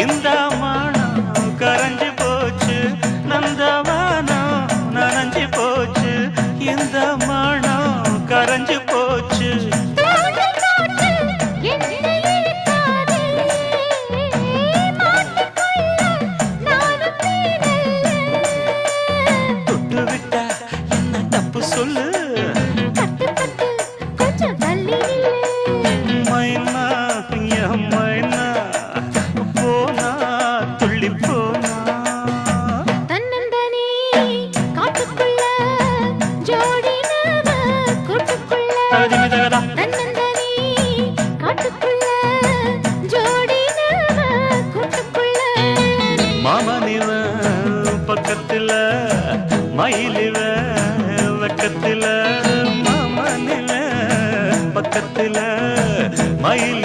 இந்த மானம் கரைஞ்சு போச்சு, நந்தவானம் நனைஞ்சு போச்சு, இந்த மானம் கரைஞ்சு போச்சு. தொட்டு விட்டா என்ன தப்பு சொல்லு, மைனா என் மைனா போனா துள்ளி போனா. தன்னந்தனி காட்டுக்குள்ள ஜோடினவ கூட்டுக்குள்ள, தன்னந்தனி காட்டுக்குள்ள ஜோடினவ கூட்டுக்குள்ள. மாமனிவ பக்கத்துல மயிலிவ வெக்கத்துல, மாமனிவ பக்கத்துல மயில்